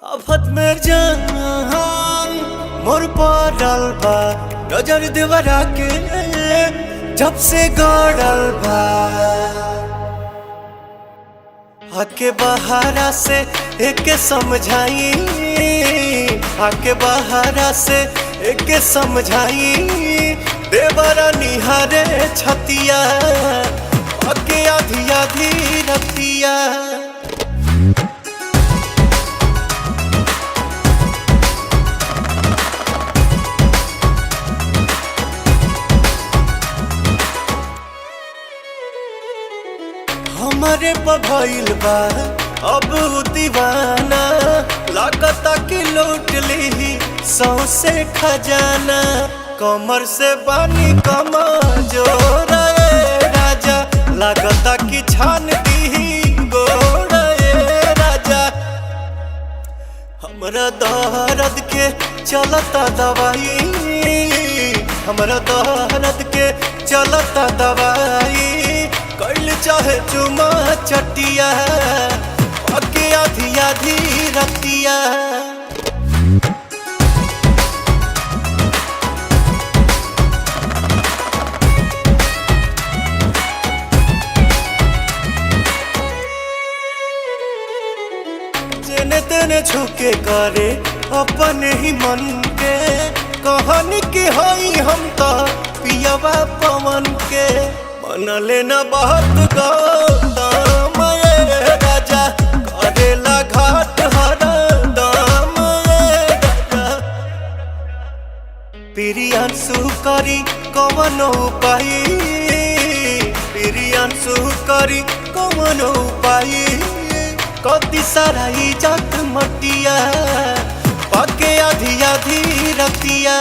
आफत में जान मोर पड़ल बा नजर देवरा के जब से गड़ल बा। आके बहारा से एक समझाई, आके बहारा से एक समझाई, देवरा निहारे छतिया आके आधी आधी रतिया। हमारे भइल बा अब दीवाना, लागता कि लूट ली सौसे खजाना। कमर से बानी कमजोर राजा, लागता कि छान दी गोड़ राजा। हमरा दर्द के चलता दवाई, हमरा दर्द के चलता दवाई। कैल चाहे चुमा चटिया आके आधी आधी रतिया। जेने तेने झुके करे अपने ही मन के, कहानी की हई हम तो पियवा पवन के। मन लेना बहुत गौतम राजा, करेला घाट हर दाम राजा। प्रियांशु करी कौन उपाय, प्रियांशु करी कौन उपाय। कति सारा इज्जत मटिया पाके आधी आधी रतिया।